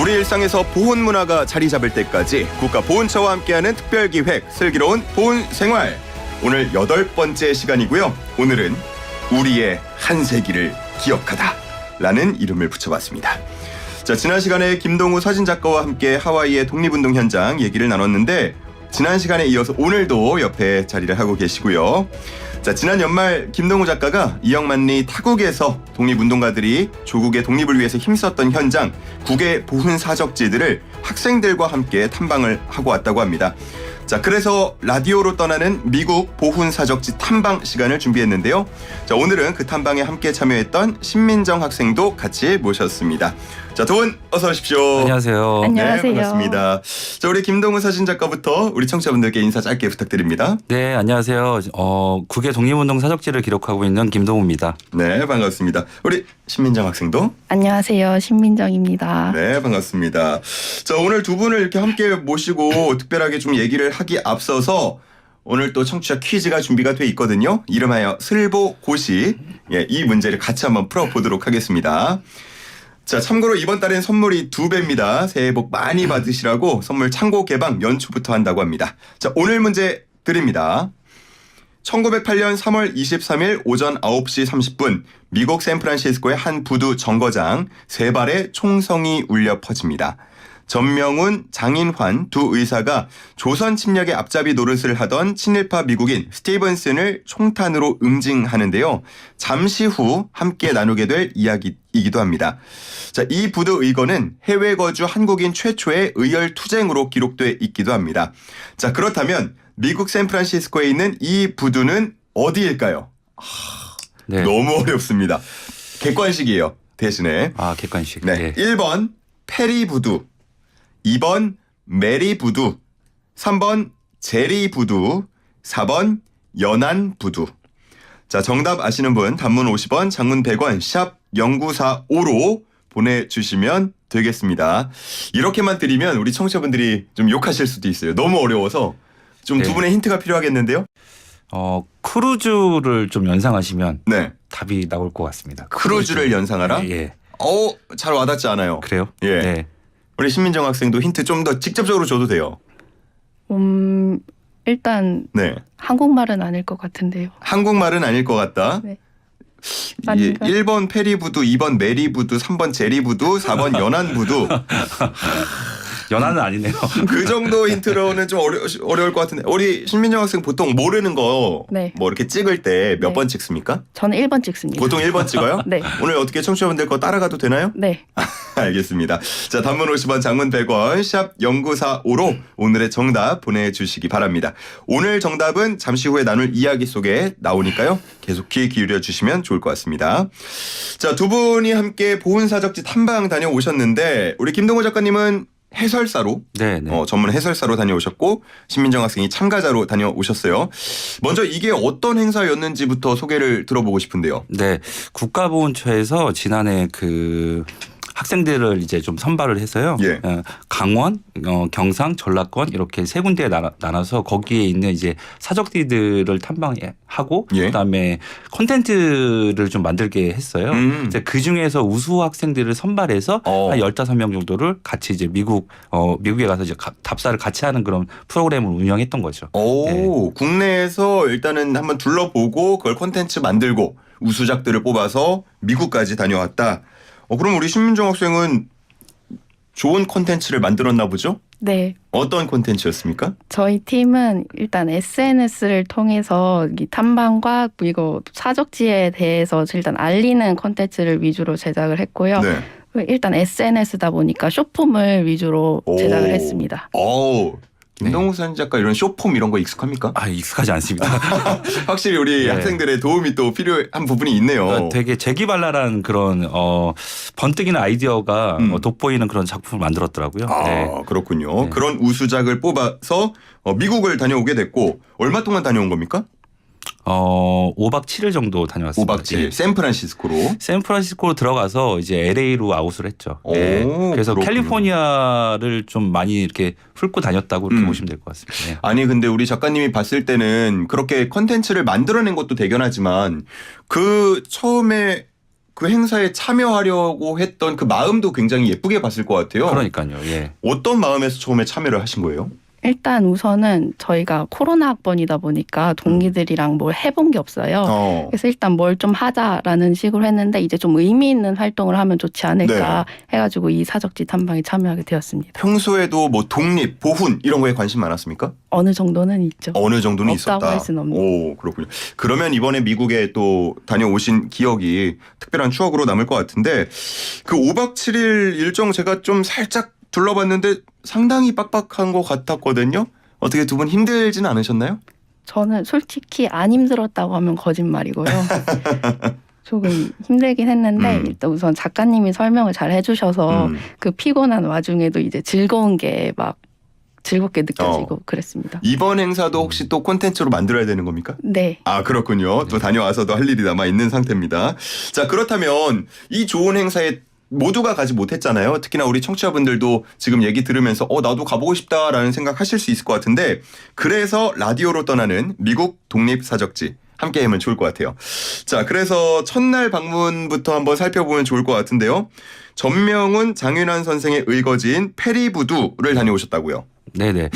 우리 일상에서 보훈 문화가 자리 잡을 때까지 국가보훈처와 함께하는 특별기획 슬기로운 보훈생활. 오늘 8번째 시간이고요. 오늘은 우리의 한세기를 기억하다 라는 이름을 붙여봤습니다. 자, 지난 시간에 김동우 사진작가와 함께 하와이의 독립운동 현장 얘기를 나눴는데 지난 시간에 이어서 오늘도 옆에 자리를 하고 계시고요. 자, 지난 연말 김동우 작가가 이영만리 타국에서 독립운동가들이 조국의 독립을 위해서 힘썼던 현장, 국외 보훈 사적지들을 학생들과 함께 탐방을 하고 왔다고 합니다. 자, 그래서 라디오로 떠나는 미국 보훈 사적지 탐방 시간을 준비했는데요. 자, 오늘은 그 탐방에 함께 참여했던 신민정 학생도 같이 모셨습니다. 자, 두 분 어서 오십시오. 안녕하세요. 네, 안녕하세요. 반갑습니다. 자, 우리 김동우 사진작가부터 우리 청취자분들께 인사 짧게 부탁드립니다. 네, 안녕하세요. 국외 독립운동 사적지를 기록하고 있는 김동우입니다. 네, 반갑습니다. 우리 신민정 학생도. 안녕하세요. 신민정입니다. 네, 반갑습니다. 자, 오늘 두 분을 이렇게 함께 모시고 특별하게 좀 얘기를 하기 앞서서 오늘 또 청취자 퀴즈가 준비가 돼 있거든요. 이름하여 슬보고시. 예, 이 문제를 같이 한번 풀어보도록 하겠습니다. 자, 참고로 이번 달엔 선물이 2배입니다. 새해 복 많이 받으시라고 선물 창고 개방 연초부터 한다고 합니다. 자, 오늘 문제 드립니다. 1908년 3월 23일 오전 9시 30분 미국 샌프란시스코의 한 부두 정거장 3발의 총성이 울려 퍼집니다. 전명훈, 장인환 두 의사가 조선 침략의 앞잡이 노릇을 하던 친일파 미국인 스티븐슨을 총탄으로 응징하는데요. 잠시 후 함께 나누게 될 이야기이기도 합니다. 자, 이 부두 의거는 해외 거주 한국인 최초의 의열 투쟁으로 기록돼 있기도 합니다. 자, 그렇다면 미국 샌프란시스코에 있는 이 부두는 어디일까요? 네. 너무 어렵습니다. 객관식이에요. 대신에. 객관식. 네. 1번 페리 부두, 2번 메리 부두, 3번 제리 부두, 4번 연안 부두. 자, 정답 아시는 분 단문 50원, 장문 100원, 샵 0945로 보내주시면 되겠습니다. 이렇게만 드리면 우리 청취자분들이 좀 욕하실 수도 있어요. 너무 어려워서 좀 두 네. 분의 힌트가 필요하겠는데요. 크루즈를 좀 연상하시면 네. 답이 나올 것 같습니다. 크루즈를 연상하라? 예. 잘 와닿지 않아요. 그래요? 예. 네. 우리 신민정 학생도 힌트 좀 더 직접적으로 줘도 돼요. 일단 네. 한국말은 아닐 것 같은데요. 한국말은 아닐 것 같다. 네. 예, 아닌가? 1번 페리부두, 2번 메리부두, 3번 제리부두, 4번 연안부두. 연하는 아니네요. 그 정도 힌트로는 좀 어려울 것 같은데. 우리 신민정 학생 보통 모르는 거 네. 뭐 이렇게 찍을 때 몇 네. 번 찍습니까? 저는 1번 찍습니다. 보통 1번 찍어요? 네. 오늘 어떻게 청취자분들 거 따라가도 되나요? 네. 알겠습니다. 자, 단문 50원, 장문 100원, 샵 0945로 오늘의 정답 보내주시기 바랍니다. 오늘 정답은 잠시 후에 나눌 이야기 속에 나오니까요. 계속 귀 기울여 주시면 좋을 것 같습니다. 자, 두 분이 함께 보훈사적지 탐방 다녀오셨는데 우리 김동호 작가님은 해설사로 네, 네. 전문 해설사로 다녀오셨고 신민정 학생이 참가자로 다녀오셨어요. 먼저 이게 어떤 행사였는지부터 소개를 들어보고 싶은데요. 네. 국가보훈처에서 지난해 학생들을 이제 좀 선발을 해서요. 예. 강원, 경상, 전라권 이렇게 세 군데에 나눠서 거기에 있는 이제 사적지들을 탐방하고 예. 그다음에 콘텐츠를 좀 만들게 했어요. 이제 그 중에서 우수 학생들을 선발해서 한 15명 정도를 같이 이제 미국에 가서 이제 답사를 같이 하는 그런 프로그램을 운영했던 거죠. 네. 국내에서 일단은 한번 둘러보고 그걸 콘텐츠 만들고 우수작들을 뽑아서 미국까지 다녀왔다. 그럼 우리 신민정 학생은 좋은 콘텐츠를 만들었나 보죠? 네. 어떤 콘텐츠였습니까? 저희 팀은 일단 SNS를 통해서 이 탐방과 이거 사적지에 대해서 일단 알리는 콘텐츠를 위주로 제작을 했고요. 네. 일단 SNS다 보니까 쇼폼을 위주로 제작을 했습니다. 김동우 사진작가 이런 쇼폼 이런 거 익숙합니까? 익숙하지 않습니다. 확실히 우리 네. 학생들의 도움이 또 필요한 부분이 있네요. 되게 재기발랄한 그런 번뜩이는 아이디어가 돋보이는 그런 작품을 만들었더라고요. 네. 그렇군요. 네. 그런 우수작을 뽑아서 미국을 다녀오게 됐고 얼마 동안 다녀온 겁니까? 5박 7일 정도 다녀왔습니다. 5박 7일 예. 샌프란시스코로. 샌프란시스코로 들어가서 이제 LA로 아웃을 했죠. 오, 네. 그래서 그렇군요. 캘리포니아를 좀 많이 이렇게 훑고 다녔다고 이렇게 보시면 될 것 같습니다. 네. 아니 근데 우리 작가님이 봤을 때는 그렇게 컨텐츠를 만들어낸 것도 대견하지만 그 처음에 그 행사에 참여하려고 했던 그 마음도 굉장히 예쁘게 봤을 것 같아요. 그러니까요. 예. 어떤 마음에서 처음에 참여를 하신 거예요? 일단 우선은 저희가 코로나 학번이다 보니까 동기들이랑 뭘 해본 게 없어요. 그래서 일단 뭘 좀 하자라는 식으로 했는데 이제 좀 의미 있는 활동을 하면 좋지 않을까 해가지고 이 사적지 탐방에 참여하게 되었습니다. 평소에도 뭐 독립, 보훈 이런 거에 관심 많았습니까? 어느 정도는 있죠. 어느 정도는 없다고 있었다. 할 수는 없는. 오, 그렇군요. 그러면 이번에 미국에 또 다녀오신 기억이 특별한 추억으로 남을 것 같은데 그 5박 7일 일정 제가 좀 살짝 둘러봤는데 상당히 빡빡한 것 같았거든요. 어떻게 두 분 힘들지는 않으셨나요? 저는 솔직히 안 힘들었다고 하면 거짓말이고요. 조금 힘들긴 했는데 일단 우선 작가님이 설명을 잘 해주셔서 그 피곤한 와중에도 이제 즐거운 게 막 즐겁게 느껴지고 그랬습니다. 이번 행사도 혹시 또 콘텐츠로 만들어야 되는 겁니까? 네. 아, 그렇군요. 또 다녀와서도 할 일이 남아 있는 상태입니다. 자, 그렇다면 이 좋은 행사에 모두가 가지 못했잖아요. 특히나 우리 청취자분들도 지금 얘기 들으면서 나도 가보고 싶다라는 생각 하실 수 있을 것 같은데 그래서 라디오로 떠나는 미국 독립사적지 함께 하면 좋을 것 같아요. 자, 그래서 첫날 방문부터 한번 살펴보면 좋을 것 같은데요. 전명훈 장윤환 선생의 의거지인 페리부두를 다녀오셨다고요. 네네.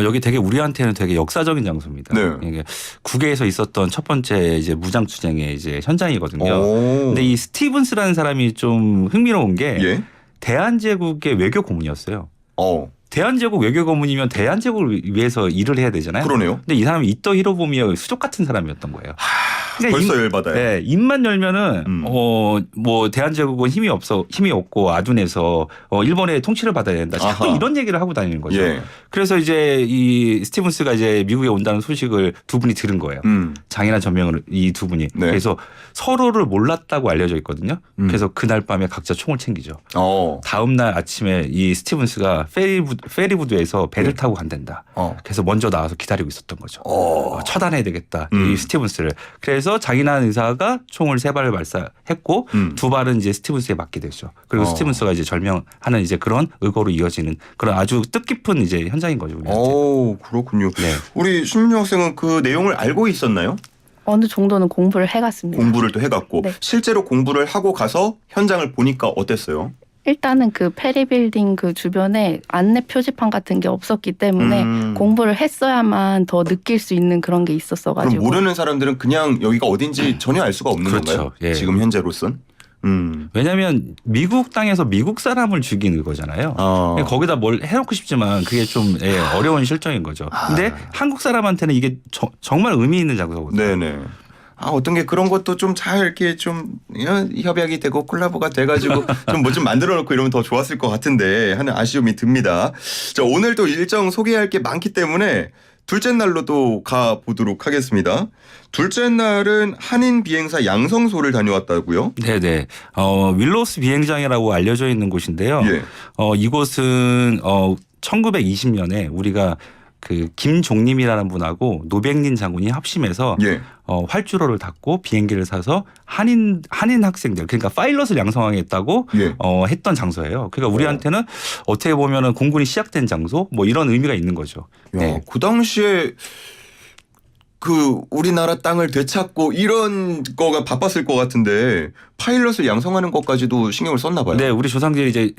여기 되게 우리한테는 되게 역사적인 장소입니다. 네. 이게 국외에서 있었던 첫 번째 이제 무장투쟁의 이제 현장이거든요. 근데 이 스티븐스라는 사람이 좀 흥미로운 게 대한제국의 외교 고문이었어요. 대한제국 외교 고문이면 대한제국을 위해서 일을 해야 되잖아요. 그러네요. 근데 이 사람이 이떠 히로부미의 수족 같은 사람이었던 거예요. 그러니까 벌써 열받아요. 네, 입만 열면은 뭐 대한제국은 힘이 없고 아둔해서 일본의 통치를 받아야 된다. 자꾸 이런 얘기를 하고 다니는 거죠. 그래서 이제 이 스티븐스가 이제 미국에 온다는 소식을 두 분이 들은 거예요. 장이나 전명을 이 두 분이. 그래서 서로를 몰랐다고 알려져 있거든요. 그래서 그날 밤에 각자 총을 챙기죠. 다음 날 아침에 이 스티븐스가 페리부두에서 배를 타고 간댄다. 그래서 먼저 나와서 기다리고 있었던 거죠. 처단해야 되겠다. 이 스티븐스를. 그래서 장인환 의사가 총을 3발을 발사했고 2발은 이제 스티븐스에 맞게 되죠. 그리고 스티븐스가 이제 절명하는 이제 그런 의거로 이어지는 그런 아주 뜻깊은 이제 현장인 거죠. 그렇군요. 우리 신민정 학생은 그 내용을 알고 있었나요? 어느 정도는 공부를 해갔습니다. 공부를 또 해갔고 실제로 공부를 하고 가서 현장을 보니까 어땠어요? 일단은 그 페리빌딩 그 주변에 안내 표지판 같은 게 없었기 때문에 공부를 했어야만 더 느낄 수 있는 그런 게 있었어가지고. 그럼 모르는 사람들은 그냥 여기가 어딘지 전혀 알 수가 없는 건가요? 지금 현재로선? 왜냐하면 미국 땅에서 미국 사람을 죽이는 거잖아요. 거기다 뭘 해놓고 싶지만 그게 좀 어려운 실정인 거죠. 근데 한국 사람한테는 이게 정말 의미 있는 장소거든요. 네네. 어떤 게 그런 것도 좀 잘 이렇게 좀 협약이 되고 콜라보가 돼가지고 좀 뭐 좀 만들어 놓고 이러면 더 좋았을 것 같은데 하는 아쉬움이 듭니다. 자, 오늘 또 일정 소개할 게 많기 때문에 둘째 날로 또 가보도록 하겠습니다. 둘째 날은 한인 비행사 양성소를 다녀왔다고요? 네네. 윌로스 비행장이라고 알려져 있는 곳인데요. 이곳은 1920년에 우리가 그 김종림이라는 분하고 노백린 장군이 합심해서 활주로를 닫고 비행기를 사서 한인 학생들 그러니까 파일럿을 양성하겠다고 했던 장소예요. 그러니까 우리한테는 어떻게 보면은 공군이 시작된 장소 뭐 이런 의미가 있는 거죠. 그 당시에 그 우리나라 땅을 되찾고 이런 거가 바빴을 것 같은데 파일럿을 양성하는 것까지도 신경을 썼나 봐요. 네, 우리 조상들이 이제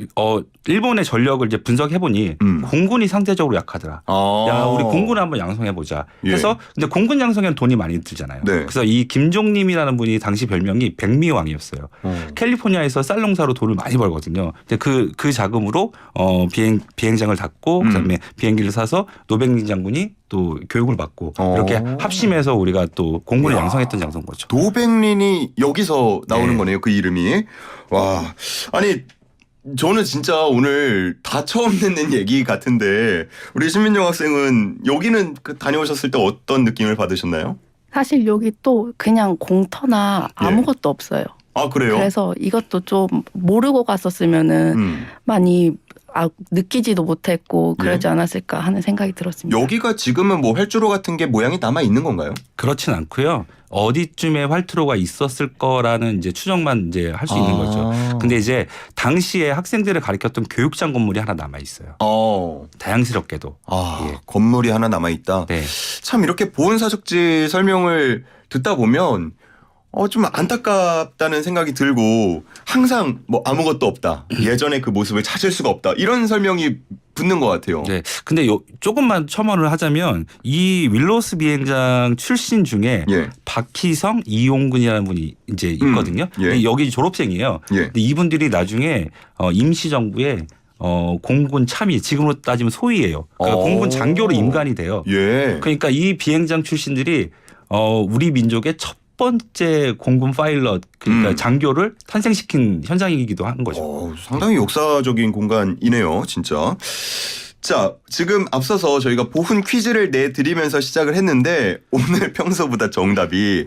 일본의 전력을 이제 분석해 보니 공군이 상대적으로 약하더라. 야, 우리 공군을 한번 양성해 보자. 해서 근데 공군 양성에는 돈이 많이 들잖아요. 그래서 이 김종림이라는 분이 당시 별명이 백미왕이었어요. 캘리포니아에서 쌀 농사로 돈을 많이 벌거든요. 근데 그 자금으로 비행장을 닫고 그다음에 비행기를 사서 노백린 장군이 또 교육을 받고 이렇게 합심해서 우리가 또 공군을 양성했던 장소인 거죠. 노백린이 여기서 나오는 거네요. 그 이름이. 와, 아니 저는 진짜 오늘 다 처음 듣는 얘기 같은데 우리 신민정 학생은 여기는 다녀오셨을 때 어떤 느낌을 받으셨나요? 사실 여기 또 그냥 공터나 아무것도 없어요. 아, 그래요? 그래서 이것도 좀 모르고 갔었으면은 많이 느끼지도 못했고 그러지 않았을까 하는 생각이 들었습니다. 여기가 지금은 뭐 활주로 같은 게 모양이 남아 있는 건가요? 그렇진 않고요. 어디쯤에 활주로가 있었을 거라는 이제 추정만 이제 할 수 있는 거죠. 근데 이제 당시에 학생들을 가리켰던 교육장 건물이 하나 남아 있어요. 다양스럽게도. 건물이 하나 남아 있다. 참 이렇게 보훈사적지 설명을 듣다 보면 좀 안타깝다는 생각이 들고 항상 뭐 아무것도 없다. 예전의 그 모습을 찾을 수가 없다. 이런 설명이 붙는 것 같아요. 네. 근데 조금만 첨언을 하자면 이 윌로스 비행장 출신 중에 예. 박희성, 이용근이라는 분이 이제 있거든요. 예. 근데 여기 졸업생이에요. 예. 근데 이분들이 나중에 임시정부에 공군 참의 지금으로 따지면 소위예요. 그러니까 공군 장교로 임관이 돼요. 예. 그러니까 이 비행장 출신들이 우리 민족의 첫 번째 공군 파일럿 그러니까 장교를 탄생시킨 현장이기도 한 거죠. 상당히 역사적인 공간이네요, 진짜. 자, 지금 앞서서 저희가 보훈 퀴즈를 내드리면서 시작을 했는데 오늘 평소보다 정답이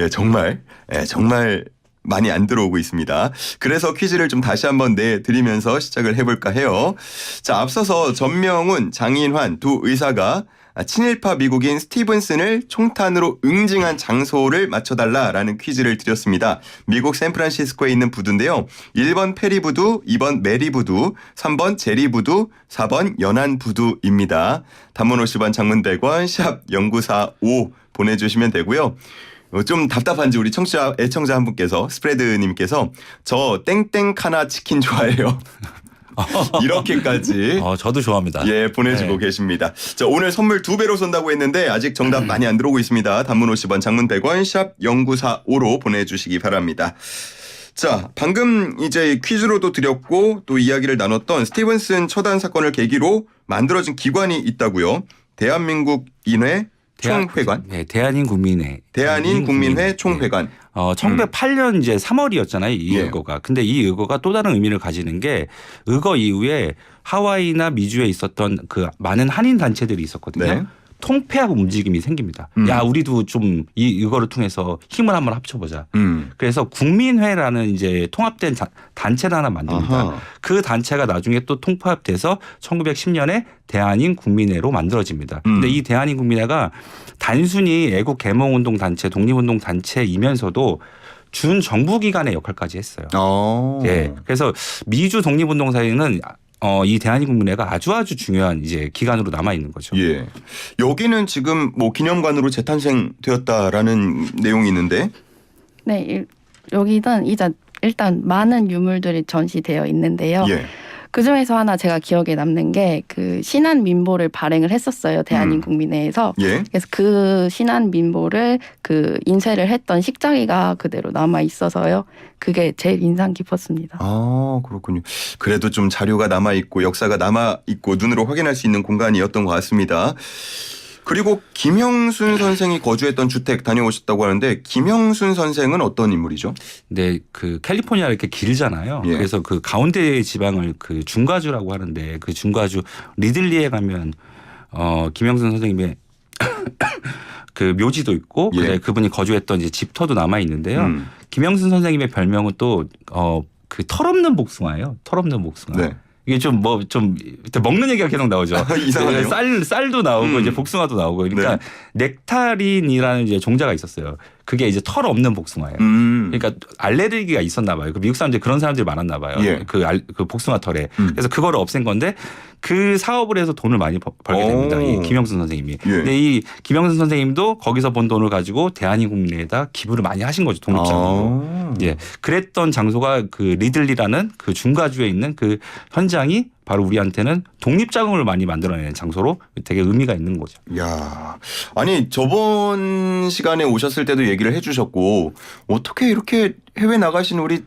정말 많이 안 들어오고 있습니다. 그래서 퀴즈를 좀 다시 한번 내드리면서 시작을 해볼까 해요. 자, 앞서서 전명훈, 장인환 두 의사가 친일파 미국인 스티븐슨을 총탄으로 응징한 장소를 맞춰달라라는 퀴즈를 드렸습니다. 미국 샌프란시스코에 있는 부두인데요. 1번 페리부두, 2번 메리부두, 3번 제리부두, 4번 연안부두입니다. 단문 50원, 장문 100원, 샵 0945 보내주시면 되고요. 좀 답답한지 우리 애청자 한 분께서 스프레드님께서 저 땡땡 카나 치킨 좋아해요. 이렇게까지 저도 좋아합니다. 보내주고 계십니다. 자, 오늘 선물 2배로 쏜다고 했는데 아직 정답 많이 안 들어오고 있습니다. 단문 50원, 장문 100원, 샵 0945로 보내주시기 바랍니다. 자, 방금 이제 퀴즈로도 드렸고 또 이야기를 나눴던 스티븐슨 처단 사건을 계기로 만들어진 기관이 있다고요. 대한민국인회 총회관. 네, 대한인국민회. 대한인국민회 총회관. 1908년 이제 3월이었잖아요. 이 의거가. 근데 이 의거가 또 다른 의미를 가지는 게 의거 이후에 하와이나 미주에 있었던 그 많은 한인 단체들이 있었거든요. 네. 통폐합 움직임이 생깁니다. 야, 우리도 좀 이거를 통해서 힘을 한번 합쳐보자. 그래서 국민회라는 이제 통합된 단체를 하나 만듭니다. 아하. 그 단체가 나중에 또 통합돼서 1910년에 대한인국민회로 만들어집니다. 근데 이 대한인국민회가 단순히 애국 개몽운동 단체, 독립운동 단체이면서도 준 정부기관의 역할까지 했어요. 예. 그래서 미주 독립운동 사이에는 이 대한인국민회가 아주 중요한 이제 기관으로 남아 있는 거죠. 예. 여기는 지금 뭐 기념관으로 재탄생되었다라는 내용이 있는데. 네, 여기는 일단 많은 유물들이 전시되어 있는데요. 예. 그 중에서 하나 제가 기억에 남는 게 그 신안 민보를 발행을 했었어요. 대한인국민회에서. 예. 그래서 그 신안 민보를 그 인쇄를 했던 식자기가 그대로 남아 있어서요. 그게 제일 인상 깊었습니다. 그렇군요. 그래도 좀 자료가 남아 있고 역사가 남아 있고 눈으로 확인할 수 있는 공간이었던 것 같습니다. 그리고 김형순 선생이 거주했던 주택 다녀오셨다고 하는데 김형순 선생은 어떤 인물이죠? 네, 그 캘리포니아 이렇게 길잖아요. 예. 그래서 그 가운데 지방을 그 중과주라고 하는데 그 중과주 리들리에 가면 김형순 선생님의 그 묘지도 있고 예. 그분이 거주했던 이제 집터도 남아 있는데요. 김형순 선생님의 별명은 또 그 털없는 복숭아예요. 털없는 복숭아. 네. 이게 좀 먹는 얘기가 계속 나오죠. 이상하네요. 쌀도 나오고 이제 복숭아도 나오고 그러니까 넥타린이라는 이제 종자가 있었어요. 그게 이제 털 없는 복숭아예요. 그러니까 알레르기가 있었나 봐요. 그 미국 사람들이 그런 사람들이 많았나 봐요. 예. 그 복숭아 털에. 그래서 그거를 없앤 건데 그 사업을 해서 돈을 많이 벌게 됩니다. 이 김형순 선생님이. 예. 근데 이 김형순 선생님도 거기서 번 돈을 가지고 대한인국민회에다 기부를 많이 하신 거죠. 독립장으로. 예. 그랬던 장소가 그 리들리라는 그 중가주에 있는 그 현장이 바로 우리한테는 독립자금을 많이 만들어내는 장소로 되게 의미가 있는 거죠. 야, 아니 저번 시간에 오셨을 때도 얘기를 해주셨고 어떻게 이렇게 해외 나가신 우리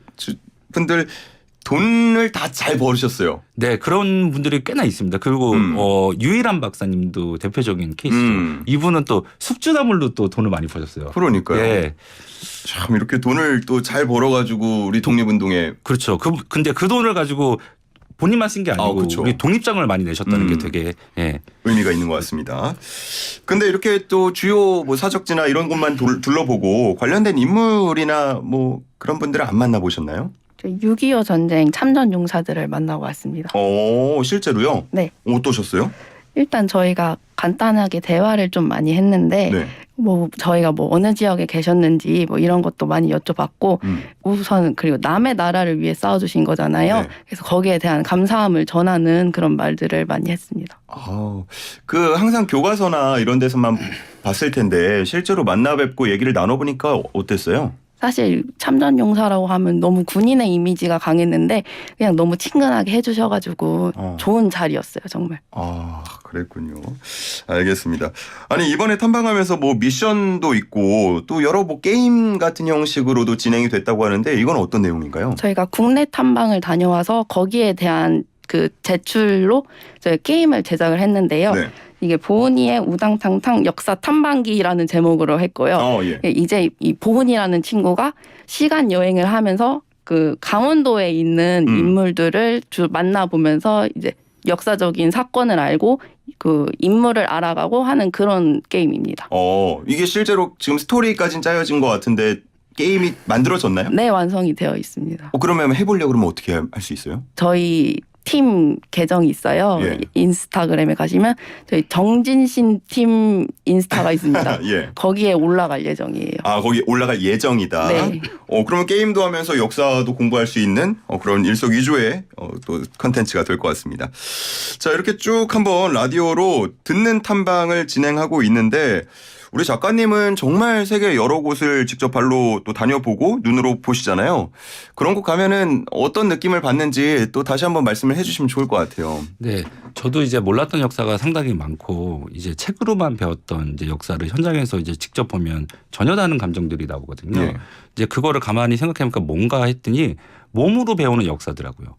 분들 돈을 다 잘 벌으셨어요. 네, 그런 분들이 꽤나 있습니다. 그리고 유일한 박사님도 대표적인 케이스죠. 이분은 또 숙주나물로 또 돈을 많이 버셨어요. 그러니까요. 네. 참 이렇게 돈을 또 잘 벌어가지고 우리 독립운동에. 그렇죠. 근데 그 돈을 가지고 본인만 쓴 게 아니고 그렇죠. 우리 독립장을 많이 내셨다는 게 되게 의미가 있는 것 같습니다. 근데 이렇게 또 주요 뭐 사적지나 이런 곳만 둘러보고 관련된 인물이나 뭐 그런 분들은 안 만나보셨나요? 6.25 전쟁 참전 용사들을 만나고 왔습니다. 실제로요? 네. 어떠셨어요? 일단 저희가 간단하게 대화를 좀 많이 했는데 네. 뭐 저희가 뭐 어느 지역에 계셨는지 뭐 이런 것도 많이 여쭤봤고 우선 그리고 남의 나라를 위해 싸워주신 거잖아요. 네. 그래서 거기에 대한 감사함을 전하는 그런 말들을 많이 했습니다. 그 항상 교과서나 이런 데서만 봤을 텐데 실제로 만나 뵙고 얘기를 나눠보니까 어땠어요? 사실 참전용사라고 하면 너무 군인의 이미지가 강했는데 그냥 너무 친근하게 해주셔가지고 좋은 자리였어요, 정말. 아, 그랬군요. 알겠습니다. 아니, 이번에 탐방하면서 뭐 미션도 있고 또 여러 뭐 게임 같은 형식으로도 진행이 됐다고 하는데 이건 어떤 내용인가요? 저희가 국내 탐방을 다녀와서 거기에 대한 그 제출로 저희 게임을 제작을 했는데요. 네. 이게 보은이의 우당탕탕 역사 탐방기라는 제목으로 했고요. 예. 이제 이 보은이라는 친구가 시간 여행을 하면서 그 강원도에 있는 인물들을 만나보면서 이제 역사적인 사건을 알고 그 인물을 알아가고 하는 그런 게임입니다. 이게 실제로 지금 스토리까지는 짜여진 것 같은데 게임이 만들어졌나요? 네, 완성이 되어 있습니다. 그러면 해보려고 그러면 어떻게 할 수 있어요? 저희 팀 계정이 있어요. 예. 인스타그램에 가시면 저희 정진신 팀 인스타가 있습니다. 예. 거기에 올라갈 예정이에요. 아, 거기 올라갈 예정이다. 네. 그러면 게임도 하면서 역사도 공부할 수 있는 그런 일석이조의 또 컨텐츠가 될 것 같습니다. 자, 이렇게 쭉 한번 라디오로 듣는 탐방을 진행하고 있는데 우리 작가님은 정말 세계 여러 곳을 직접 발로 또 다녀보고 눈으로 보시잖아요. 그런 곳 가면은 어떤 느낌을 받는지 또 다시 한번 말씀을 해주시면 좋을 것 같아요. 네, 저도 이제 몰랐던 역사가 상당히 많고 이제 책으로만 배웠던 이제 역사를 현장에서 이제 직접 보면 전혀 다른 감정들이 나오거든요. 예. 이제 그거를 가만히 생각해보니까 뭔가 했더니 몸으로 배우는 역사더라고요.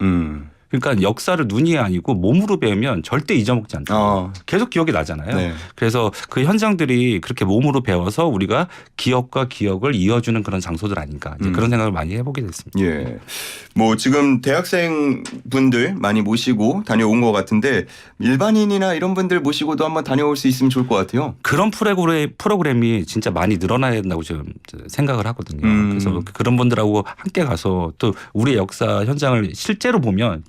그러니까 역사를 눈이 아니고 몸으로 배우면 절대 잊어먹지 않다. 계속 기억이 나잖아요. 네. 그래서 그 현장들이 그렇게 몸으로 배워서 우리가 기억과 기억을 이어주는 그런 장소들 아닌가 이제 그런 생각을 많이 해보게 됐습니다. 예. 뭐 지금 대학생 분들 많이 모시고 다녀온 것 같은데 일반인이나 이런 분들 모시고도 한번 다녀올 수 있으면 좋을 것 같아요. 그런 프로그램이 진짜 많이 늘어나야 된다고 지금 생각을 하거든요. 그래서 그런 분들하고 함께 가서 또 우리의 역사 현장을 실제로 보면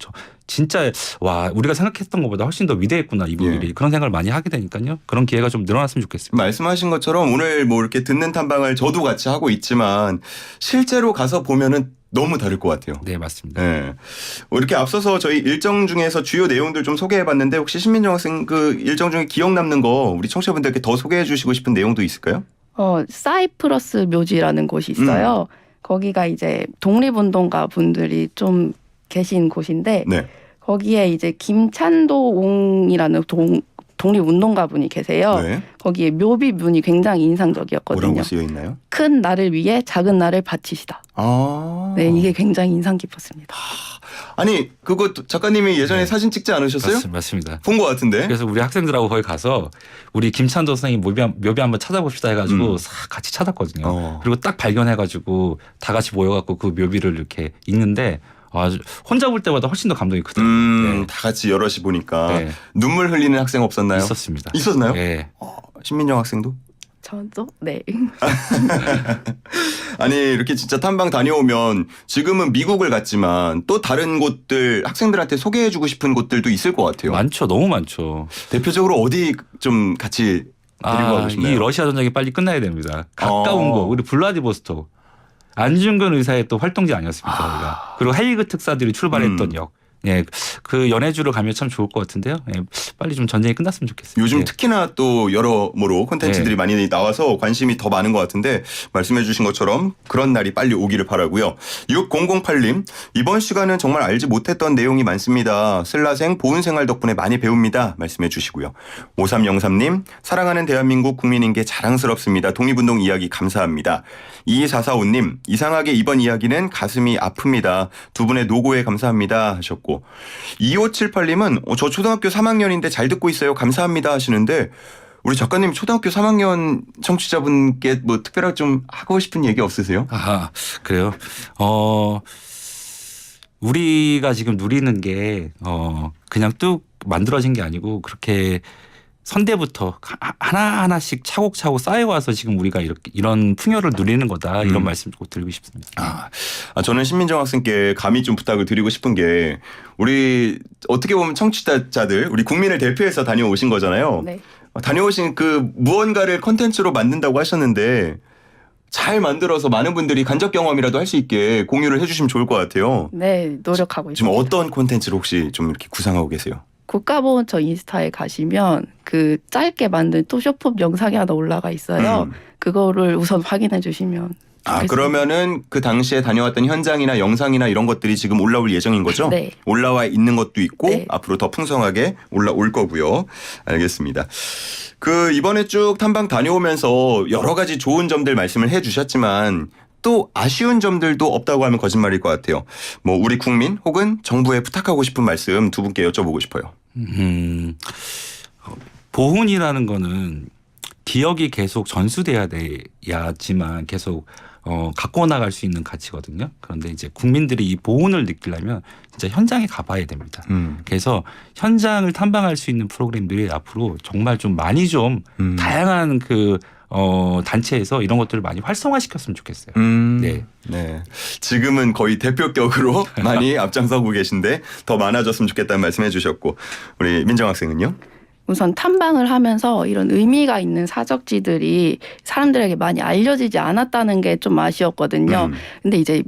진짜 와 우리가 생각했던 것보다 훨씬 더 위대했구나 이분들이 그런 생각을 많이 하게 되니까요. 그런 기회가 좀 늘어났으면 좋겠습니다. 말씀하신 것처럼 오늘 뭐 이렇게 듣는 탐방을 저도 같이 하고 있지만 실제로 가서 보면은 너무 다를 것 같아요. 네, 맞습니다. 네. 이렇게 앞서서 저희 일정 중에서 주요 내용들 좀 소개해봤는데 혹시 신민정 학생 그 일정 중에 기억 남는 거 우리 청취자분들께 더 소개해 주시고 싶은 내용도 있을까요? 사이프러스 묘지라는 곳이 있어요. 거기가 이제 독립운동가 분들이 좀 계신 곳인데 네. 거기에 이제 김찬도옹이라는 독립운동가 분이 계세요. 네. 거기에 묘비문이 굉장히 인상적이었거든요. 뭐라고 쓰여 있나요? 큰 나를 위해 작은 나를 바치시다. 네, 이게 굉장히 인상 깊었습니다. 아니 그거 작가님이 예전에 사진 찍지 않으셨어요? 맞습니다. 본 것 같은데. 그래서 우리 학생들하고 거기 가서 우리 김찬도 선생님 묘비 한번 찾아봅시다 해가지고 싹 같이 찾았거든요. 그리고 딱 발견해가지고 다 같이 모여갖고 그 묘비를 이렇게 읽는데 혼자 볼 때보다 훨씬 더 감동이 크더라고요. 다 같이 여럿이 보니까 눈물 흘리는 학생 없었나요? 있었습니다. 있었나요? 네. 신민정 학생도? 저도? 네. 아니 이렇게 진짜 탐방 다녀오면 지금은 미국을 갔지만 또 다른 곳들 학생들한테 소개해주고 싶은 곳들도 있을 것 같아요. 많죠. 너무 많죠. 대표적으로 어디 좀 같이 데리고 가고 싶나요? 이 러시아 전쟁이 빨리 끝나야 됩니다. 가까운 곳 우리 블라디보스토크 안중근 의사의 또 활동지 아니었습니까? 거기가. 그리고 하이그 특사들이 출발했던 역. 예, 그 연해주로 가면 참 좋을 것 같은데요. 예, 빨리 좀 전쟁이 끝났으면 좋겠어요. 요즘 특히나 또 여러모로 콘텐츠들이 많이 나와서 관심이 더 많은 것 같은데 말씀해 주신 것처럼 그런 날이 빨리 오기를 바라고요. 6008님 이번 시간은 정말 알지 못했던 내용이 많습니다. 슬라생 보훈생활 덕분에 많이 배웁니다. 말씀해 주시고요. 5303님 사랑하는 대한민국 국민인 게 자랑스럽습니다. 독립운동 이야기 감사합니다. 2445님 이상하게 이번 이야기는 가슴이 아픕니다. 두 분의 노고에 감사합니다 하셨고 2578님은 저 초등학교 3학년인데 잘 듣고 있어요. 감사합니다 하시는데 우리 작가님 초등학교 3학년 청취자분께 뭐 특별하게 좀 하고 싶은 얘기 없으세요? 그래요. 우리가 지금 누리는 게 그냥 뚝 만들어진 게 아니고 그렇게 선대부터 하나하나씩 차곡차곡 쌓여와서 지금 우리가 이런 풍요를 누리는 거다. 이런 말씀 꼭 드리고 싶습니다. 저는 신민정 학생께 감히 좀 부탁을 드리고 싶은 게 우리 어떻게 보면 청취자들 우리 국민을 대표해서 다녀오신 거잖아요. 네. 다녀오신 그 무언가를 콘텐츠로 만든다고 하셨는데 잘 만들어서 많은 분들이 간접 경험이라도 할 수 있게 공유를 해주시면 좋을 것 같아요. 네, 노력하고 지금 있습니다. 어떤 콘텐츠를 혹시 좀 이렇게 구상하고 계세요? 국가보훈처 인스타에 가시면 그 짧게 만든 또 쇼폼 영상이 하나 올라가 있어요. 그거를 우선 확인해 주시면 아, 그러면은 그 당시에 다녀왔던 현장이나 영상이나 이런 것들이 지금 올라올 예정인 거죠? 네. 올라와 있는 것도 있고 네. 앞으로 더 풍성하게 올라올 거고요. 알겠습니다. 그 이번에 쭉 탐방 다녀오면서 여러 가지 좋은 점들 말씀을 해 주셨지만 또 아쉬운 점들도 없다고 하면 거짓말일 것 같아요. 뭐 우리 국민 혹은 정부에 부탁하고 싶은 말씀 두 분께 여쭤보고 싶어요. 보훈이라는 거는 기억이 계속 전수돼야 돼야지만 계속 갖고 나갈 수 있는 가치거든요. 그런데 이제 국민들이 이 보훈을 느끼려면 진짜 현장에 가봐야 됩니다. 그래서 현장을 탐방할 수 있는 프로그램들이 앞으로 정말 좀 많이 좀 다양한 그 단체에서 이런 것들을 많이 활성화시켰으면 좋겠어요. 네. 네. 지금은 거의 대표격으로 많이 앞장서고 계신데 더 많아졌으면 좋겠다는 말씀해 주셨고 우리 민정 학생은요? 우선 탐방을 하면서 이런 의미가 있는 사적지들이 사람들에게 많이 알려지지 않았다는 게 좀 아쉬웠거든요. 근데 이제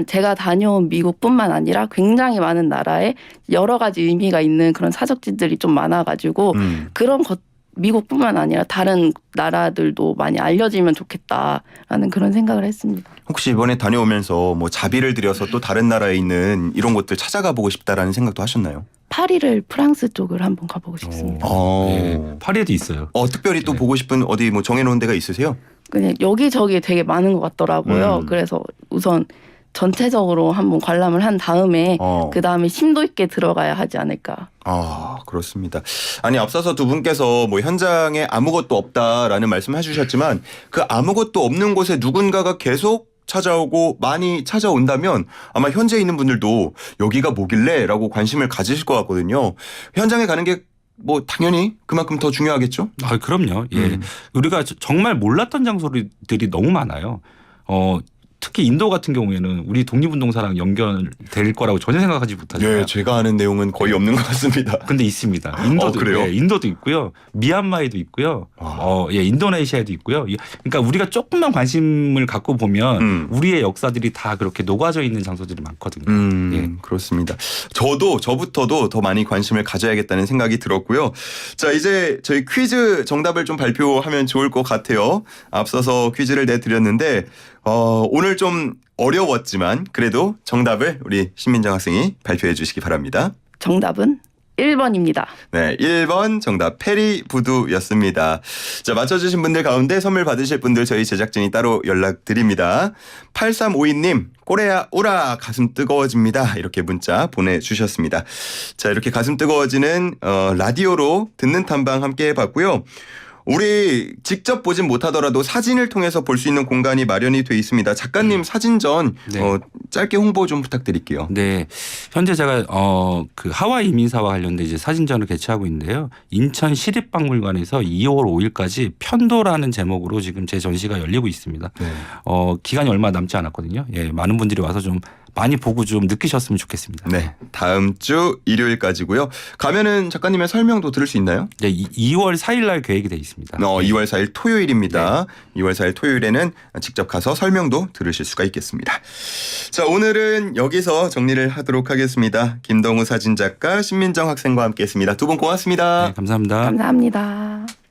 제가 다녀온 미국뿐만 아니라 굉장히 많은 나라에 여러 가지 의미가 있는 그런 사적지들이 좀 많아가지고 그런 것 미국뿐만 아니라 다른 나라들도 많이 알려지면 좋겠다라는 그런 생각을 했습니다. 혹시 이번에 다녀오면서 뭐 자비를 들여서 또 다른 나라에 있는 이런 곳들 찾아가 보고 싶다라는 생각도 하셨나요? 파리를 프랑스 쪽을 한번 가보고 싶습니다. 네. 파리에도 있어요. 특별히 또 보고 싶은 어디 뭐 정해놓은 데가 있으세요? 그냥 여기저기 되게 많은 것 같더라고요. 그래서 우선 전체적으로 한번 관람을 한 다음에 그 다음에 심도 있게 들어가야 하지 않을까. 아, 그렇습니다. 아니, 앞서서 두 분께서 뭐 현장에 아무것도 없다라는 말씀 해주셨지만 그 아무것도 없는 곳에 누군가가 계속 찾아오고 많이 찾아온다면 아마 현지에 있는 분들도 여기가 뭐길래 라고 관심을 가지실 것 같거든요. 현장에 가는 게 뭐 당연히 그만큼 더 중요하겠죠? 아, 그럼요. 예. 우리가 정말 몰랐던 장소들이 너무 많아요. 특히 인도 같은 경우에는 우리 독립운동사랑 연결될 거라고 전혀 생각하지 못하잖아요. 네, 제가 아는 내용은 거의 없는 것 같습니다. 근데 있습니다. 인도도 그래요? 예, 인도도 있고요. 미얀마에도 있고요. 인도네시아에도 있고요. 그러니까 우리가 조금만 관심을 갖고 보면 우리의 역사들이 다 그렇게 녹아져 있는 장소들이 많거든요. 예. 그렇습니다. 저부터도 더 많이 관심을 가져야겠다는 생각이 들었고요. 자, 이제 저희 퀴즈 정답을 좀 발표하면 좋을 것 같아요. 앞서서 퀴즈를 내드렸는데 오늘 좀 어려웠지만 그래도 정답을 우리 신민정 학생이 발표해 주시기 바랍니다. 정답은 1번입니다. 네, 1번 정답 페리부두였습니다. 자, 맞춰주신 분들 가운데 선물 받으실 분들 저희 제작진이 따로 연락드립니다. 8352님 꼬레야 우라 가슴 뜨거워집니다. 이렇게 문자 보내주셨습니다. 자, 이렇게 가슴 뜨거워지는 라디오로 듣는 탐방 함께 해봤고요. 우리 직접 보진 못하더라도 사진을 통해서 볼 수 있는 공간이 마련이 돼 있습니다. 작가님 사진전 네. 짧게 홍보 좀 부탁드릴게요. 네, 현재 제가 그 하와이 이민사와 관련된 이제 사진전을 개최하고 있는데요. 인천 시립박물관에서 2월 5일까지 편도라는 제목으로 지금 제 전시가 열리고 있습니다. 네. 기간이 얼마 남지 않았거든요. 예, 많은 분들이 와서 좀 많이 보고 좀 느끼셨으면 좋겠습니다. 네, 다음 주 일요일까지고요. 가면은 작가님의 설명도 들을 수 있나요? 네, 2월 4일 날 계획이 돼 있습니다. 2월 4일 토요일입니다. 2월 4일 토요일에는 직접 가서 설명도 들으실 수가 있겠습니다. 자, 오늘은 여기서 정리를 하도록 하겠습니다. 김동우 사진작가, 신민정 학생과 함께했습니다. 두 분 고맙습니다. 네, 감사합니다. 감사합니다.